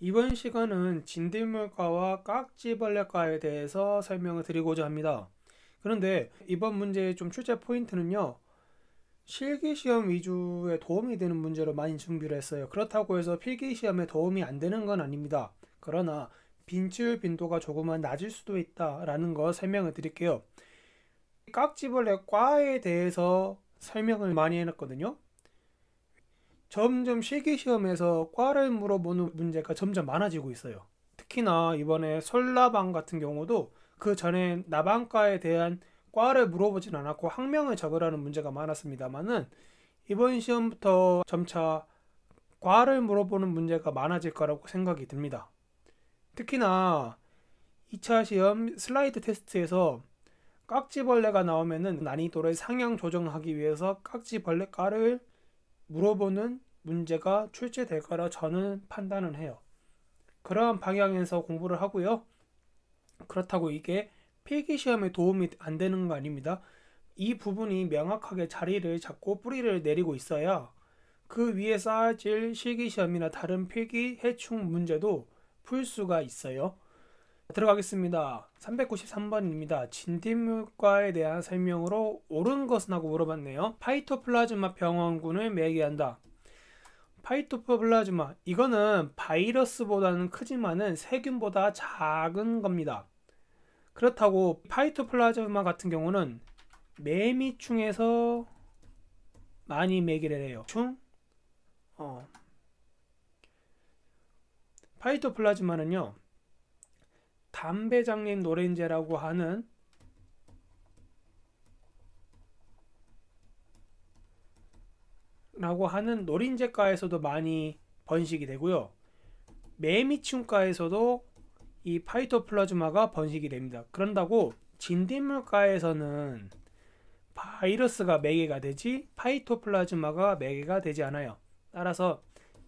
이번 시간은 진딧물과와 깍지벌레과에 대해서 설명을 드리고자 합니다. 그런데 이번 문제의 좀 출제 포인트는요, 실기시험 위주의 도움이 되는 문제로 많이 준비를 했어요. 그렇다고 해서 필기시험에 도움이 안 되는 건 아닙니다. 그러나 빈출 빈도가 조금은 낮을 수도 있다라는 거 설명을 드릴게요. 깍지벌레과에 대해서 설명을 많이 해놨거든요. 점점 실기시험에서 과를 물어보는 문제가 점점 많아지고 있어요. 특히나 이번에 설라방 같은 경우도 그 전에 나방과에 대한 과를 물어보진 않았고 학명을 적으라는 문제가 많았습니다만은 이번 시험부터 점차 과를 물어보는 문제가 많아질 거라고 생각이 듭니다. 특히나 2차 시험 슬라이드 테스트에서 깍지벌레가 나오면은 난이도를 상향 조정하기 위해서 깍지벌레과를 물어보는 문제가 출제될 거라 저는 판단을 해요. 그러한 방향에서 공부를 하고요. 그렇다고 이게 필기시험에 도움이 안 되는 거 아닙니다. 이 부분이 명확하게 자리를 잡고 뿌리를 내리고 있어야 그 위에 쌓아질 실기시험이나 다른 필기 해충 문제도 풀 수가 있어요. 들어가겠습니다. 393번입니다. 진딧물과에 대한 설명으로 옳은 것은 하고 물어봤네요. 파이토플라즈마 병원군을 매개한다. 파이토플라즈마, 이거는 바이러스보다는 크지만은 세균보다 작은 겁니다. 그렇다고 파이토플라즈마 같은 경우는 매미충에서 많이 매개를 해요. 파이토플라즈마는요, 담배장님 노렌제라고 하는 노린재과에서도 많이 번식이 되고요. 매미충과에서도 이 파이토플라즈마가 번식이 됩니다. 그런다고 진딧물과에서는 바이러스가 매개가 되지 파이토플라즈마가 매개가 되지 않아요. 따라서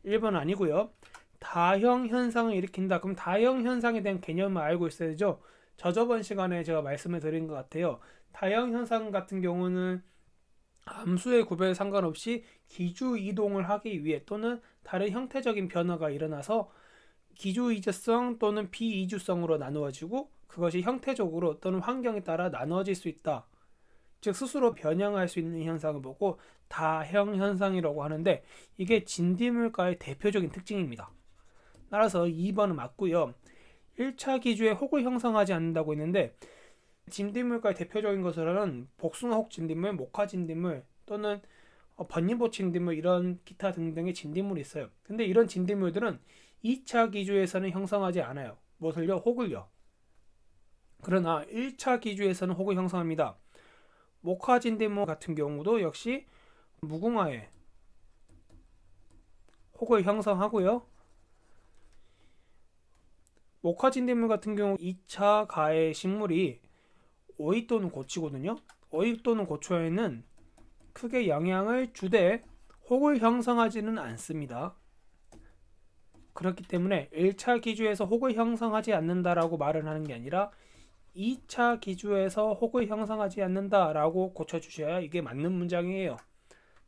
1번 아니고요. 다형 현상을 일으킨다. 그럼 다형 현상에 대한 개념을 알고 있어야 되죠. 저번 시간에 제가 말씀을 드린 것 같아요. 다형 현상 같은 경우는 함수의 구별 상관없이 기주 이동을 하기 위해 또는 다른 형태적인 변화가 일어나서 기주이주성 또는 비이주성으로 나누어지고 그것이 형태적으로 또는 환경에 따라 나누어질 수 있다. 즉 스스로 변형할 수 있는 현상을 보고 다형 현상이라고 하는데 이게 진딧물과의 대표적인 특징입니다. 따라서 2번은 맞고요. 1차 기주에 혹을 형성하지 않는다고 했는데 진딧물과의 대표적인 것으로는 복숭아혹 진딧물, 목화 진딧물 또는 번잎옷 진딧물 이런 기타 등등의 진딧물이 있어요. 근데 이런 진딧물들은 2차 기주에서는 형성하지 않아요. 무엇을요? 혹을요. 그러나 1차 기주에서는 혹을 형성합니다. 목화 진딧물 같은 경우도 역시 무궁화에 혹을 형성하고요. 목화 진딧물 같은 경우 2차 가해 식물이 오이 또는 고치거든요. 오이 또는 고초에는 크게 영향을 주되 혹을 형성하지는 않습니다. 그렇기 때문에 1차 기주에서 혹을 형성하지 않는다라고 말을 하는 게 아니라 2차 기주에서 혹을 형성하지 않는다라고 고쳐주셔야 이게 맞는 문장이에요.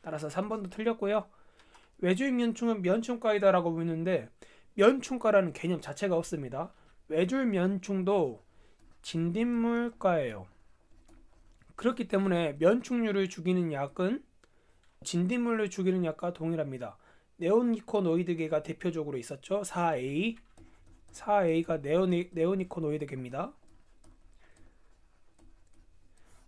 따라서 3번도 틀렸고요. 외줄면충은 면충과이다라고 묻는데 면충과라는 개념 자체가 없습니다. 외줄면충도 진딧물과예요. 그렇기 때문에 면충류를 죽이는 약은 진딧물을 죽이는 약과 동일합니다. 네오니코노이드계가 대표적으로 있었죠. 4A가 네오니코노이드계입니다.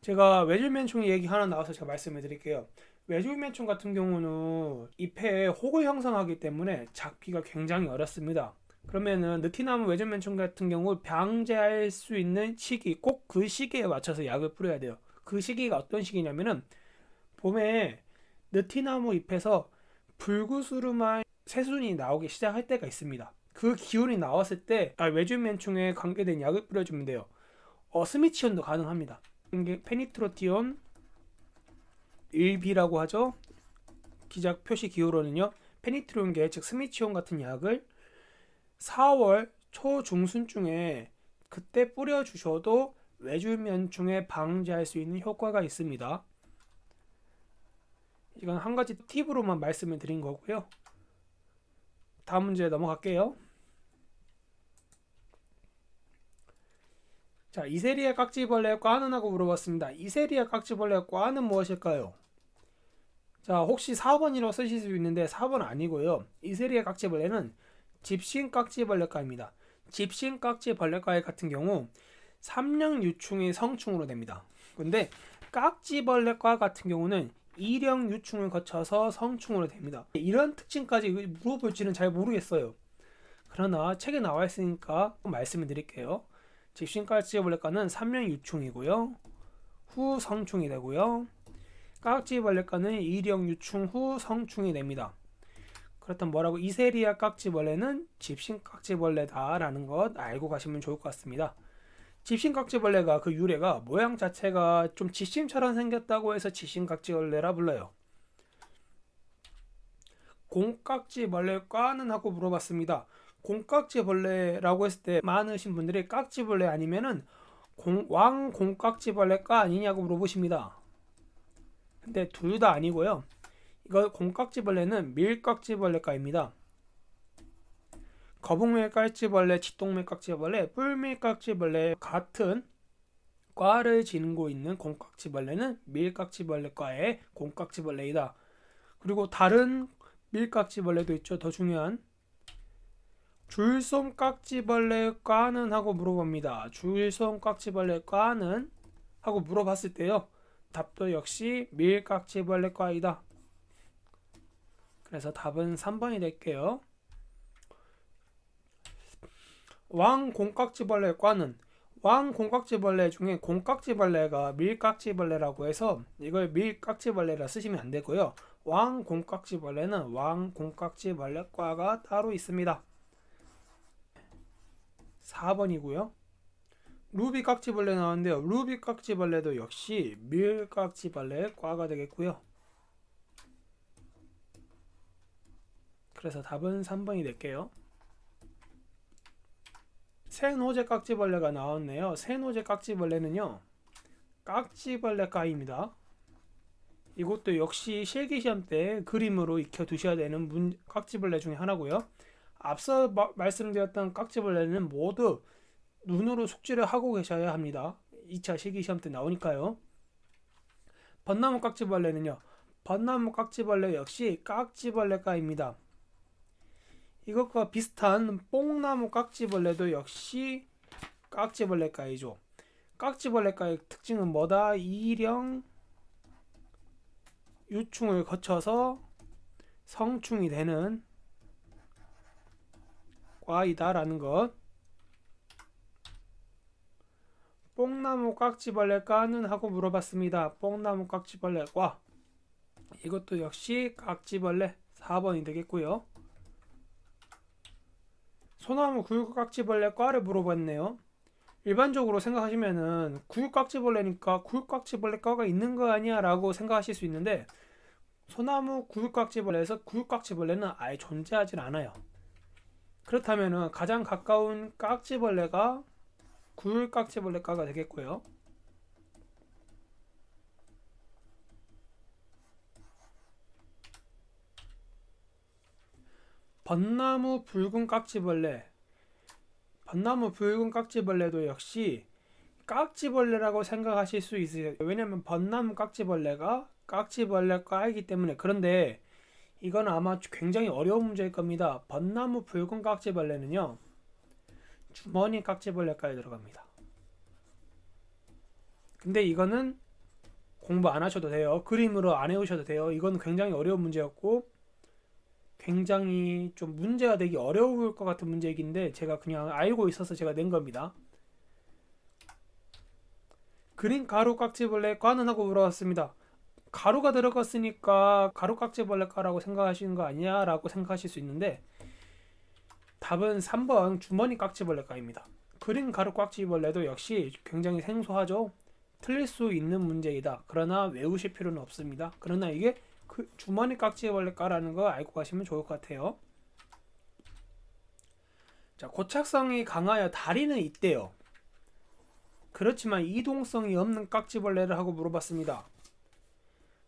제가 외줄면충 얘기 하나 나와서 제가 말씀을 드릴게요. 외줄면충 같은 경우는 잎에 혹을 형성하기 때문에 잡기가 굉장히 어렵습니다. 그러면은 느티나무 외줄면충 같은 경우 방제할 수 있는 시기, 꼭 그 시기에 맞춰서 약을 뿌려야 돼요. 그 시기가 어떤 시기냐면은 봄에 느티나무 잎에서 불구스름한 새순이 나오기 시작할 때가 있습니다. 그 기운이 나왔을 때 외줄면충에 관계된 약을 뿌려주면 돼요. 스미치온도 가능합니다. 이게 페니트로티온 1B라고 하죠. 기작 표시 기호로는요. 페니트론계 즉 스미치온 같은 약을 4월 초중순쯤에 그때 뿌려주셔도 외줄면충에 방지할 수 있는 효과가 있습니다. 이건 한 가지 팁으로만 말씀을 드린 거고요. 다음 문제 넘어갈게요. 자, 이세리아 깍지벌레의 과는 하고 물어봤습니다. 이세리아 깍지벌레의 과는 무엇일까요? 자, 혹시 4번이라고 쓰실 수 있는데 4번 아니고요. 이세리아 깍지벌레는 집신 깍지벌레과입니다. 집신 깍지벌레과 같은 경우 삼령 유충이 성충으로 됩니다. 근데 깍지벌레과 같은 경우는 이령 유충을 거쳐서 성충으로 됩니다. 이런 특징까지 물어볼지는 잘 모르겠어요. 그러나 책에 나와 있으니까 말씀을 드릴게요. 집신 깍지벌레과는 삼령 유충이고요. 후 성충이 되고요. 깍지벌레과는 이령 유충 후 성충이 됩니다. 그렇다면 뭐라고? 이세리아 깍지벌레는 집신 깍지벌레다라는 것 알고 가시면 좋을 것 같습니다. 집신 깍지벌레가 그 유래가 모양 자체가 좀 지심처럼 생겼다고 해서 집신 깍지벌레라 불러요. 공깍지벌레과는 하고 물어봤습니다. 공깍지벌레라고 했을 때 많으신 분들이 깍지벌레 아니면은 왕공깍지벌레과 아니냐고 물어보십니다. 근데 둘 다 아니고요. 이거 공깍지벌레는 밀깍지벌레과입니다. 거북밀깍지벌레, 쥐똥밀깍지벌레, 뿔밀깍지벌레 같은 과를 지니고 있는 공깍지벌레는 밀깍지벌레과의 공깍지벌레이다. 그리고 다른 밀깍지벌레도 있죠. 더 중요한 줄솜깍지벌레과는 하고 물어봅니다. 줄솜깍지벌레과는 하고 물어봤을 때요. 답도 역시 밀깍지벌레과이다. 그래서 답은 3번이 될게요. 왕공깍지벌레과는 왕공깍지벌레 중에 공깍지벌레가 밀깍지벌레라고 해서 이걸 밀깍지벌레라 쓰시면 안 되고요. 왕공깍지벌레는 왕공깍지벌레과가 따로 있습니다. 4번이고요. 루비깍지벌레 나왔는데요. 루비깍지벌레도 역시 밀깍지벌레과가 되겠고요. 그래서 답은 3번이 될게요. 새노제 깍지벌레가 나왔네요. 새노제 깍지벌레는요. 깍지벌레과입니다. 이것도 역시 실기시험 때 그림으로 익혀두셔야 되는 깍지벌레 중에 하나고요. 앞서 말씀드렸던 깍지벌레는 모두 눈으로 숙지를 하고 계셔야 합니다. 2차 실기시험 때 나오니까요. 벚나무 깍지벌레는요. 벚나무 깍지벌레 역시 깍지벌레과입니다. 이것과 비슷한 뽕나무 깍지벌레도 역시 깍지벌레과이죠. 깍지벌레과의 특징은 뭐다? 이령 유충을 거쳐서 성충이 되는 과이다라는 것. 뽕나무 깍지벌레과는 하고 물어봤습니다. 뽕나무 깍지벌레과. 이것도 역시 깍지벌레 4번이 되겠고요. 소나무 굴깍지벌레과를 물어봤네요. 일반적으로 생각하시면은 굴깍지벌레니까 굴깍지벌레과가 있는 거 아니야 라고 생각하실 수 있는데 소나무 굴깍지벌레에서 굴깍지벌레는 아예 존재하지 않아요. 그렇다면은 가장 가까운 깍지벌레가 굴깍지벌레과가 되겠고요. 벚나무 붉은 깍지벌레. 벚나무 붉은 깍지벌레도 역시 깍지벌레라고 생각하실 수 있어요. 왜냐면 벚나무 깍지벌레가 깍지벌레과이기 때문에. 그런데 이건 아마 굉장히 어려운 문제일 겁니다. 벚나무 붉은 깍지벌레는요. 주머니 깍지벌레과에 들어갑니다. 근데 이거는 공부 안 하셔도 돼요. 그림으로 안 해오셔도 돼요. 이건 굉장히 어려운 문제였고 굉장히 좀 문제가 되기 어려울 것 같은 문제이긴데 제가 그냥 알고 있어서 제가 낸 겁니다. 그린 가루 깍지벌레과는 하고 물어봤습니다. 가루가 들어갔으니까 가루 깍지벌레과라고 생각하시는 거 아니야? 라고 생각하실 수 있는데 답은 3번 주머니 깍지벌레과입니다. 그린 가루 깍지벌레도 역시 굉장히 생소하죠? 틀릴 수 있는 문제이다. 그러나 외우실 필요는 없습니다. 그러나 이게 그 주머니 깍지벌레과라는 거 알고 가시면 좋을 것 같아요. 자, 고착성이 강하여 다리는 있대요. 그렇지만 이동성이 없는 깍지벌레를 하고 물어봤습니다.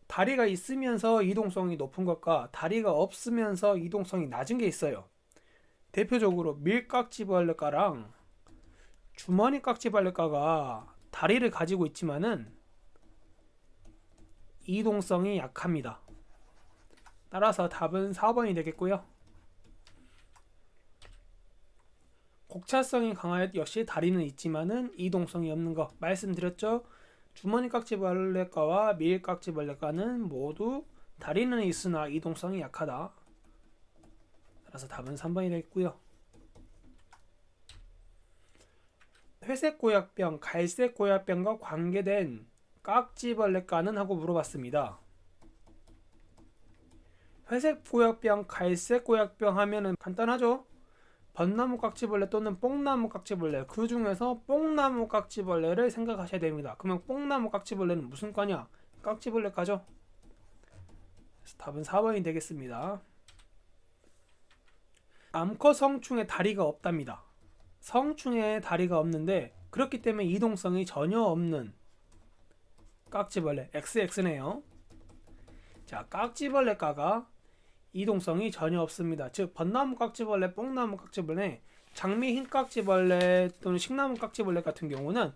다리가 있으면서 이동성이 높은 것과 다리가 없으면서 이동성이 낮은 게 있어요. 대표적으로 밀깍지벌레과랑 주머니 깍지벌레과가 다리를 가지고 있지만은 이동성이 약합니다. 따라서 답은 4번이 되겠고요. 곡차성이 강하여 역시 다리는 있지만은 이동성이 없는 거 말씀드렸죠. 주머니 깍지벌레과와 밀 깍지벌레과는 모두 다리는 있으나 이동성이 약하다. 따라서 답은 3번이 되겠고요. 회색 고약병, 갈색 고약병과 관계된 깍지벌레과는 하고 물어봤습니다. 회색 고약병, 갈색 고약병 하면은 간단하죠. 벚나무 깍지벌레 또는 뽕나무 깍지벌레, 그 중에서 뽕나무 깍지벌레를 생각하셔야 됩니다. 그러면 뽕나무 깍지벌레는 무슨 과냐? 깍지벌레과죠. 그래서 답은 4번이 되겠습니다. 암컷 성충에 다리가 없답니다. 성충에 다리가 없는데 그렇기 때문에 이동성이 전혀 없는 깍지벌레, XX네요. 자, 깍지벌레과가 이동성이 전혀 없습니다. 즉 벚나무 깍지벌레, 뽕나무 깍지벌레, 장미 흰 깍지벌레 또는 식나무 깍지벌레 같은 경우는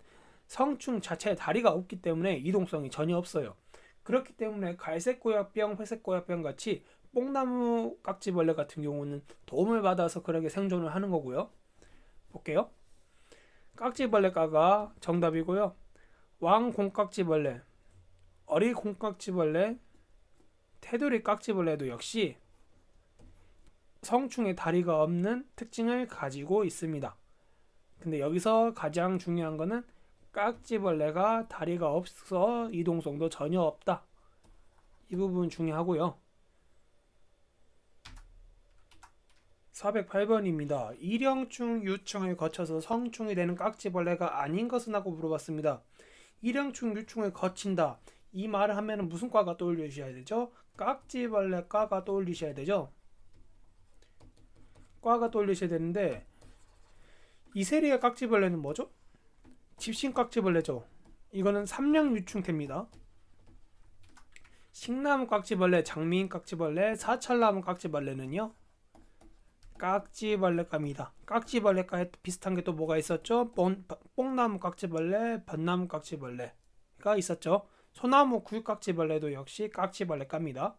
성충 자체에 다리가 없기 때문에 이동성이 전혀 없어요. 그렇기 때문에 갈색 고약병, 회색 고약병 같이 뽕나무 깍지벌레 같은 경우는 도움을 받아서 그렇게 생존을 하는 거고요. 볼게요. 깍지벌레과가 정답이고요. 왕공깍지벌레, 어리공깍지벌레, 테두리 깍지벌레도 역시 성충에 다리가 없는 특징을 가지고 있습니다. 근데 여기서 가장 중요한 거는 깍지벌레가 다리가 없어 이동성도 전혀 없다. 이 부분 중요하고요. 408번입니다. 일형충, 유충을 거쳐서 성충이 되는 깍지벌레가 아닌 것은 하고 물어봤습니다. 일형충, 유충을 거친다. 이 말을 하면 무슨 과가 떠올리셔야 되죠? 깍지벌레 과가 떠올리셔야 되죠? 과가 떠올리셔야 되는데 이세리아 깍지벌레는 뭐죠? 집신 깍지벌레죠. 이거는 삼령유충태입니다. 식나무 깍지벌레, 장미인 깍지벌레, 사철나무 깍지벌레는요 깍지벌레과입니다. 깍지벌레과에 비슷한 게 또 뭐가 있었죠? 뽕나무 깍지벌레, 벚나무 깍지벌레가 있었죠. 소나무 굴깍지벌레도 역시 깍지벌레과입니다.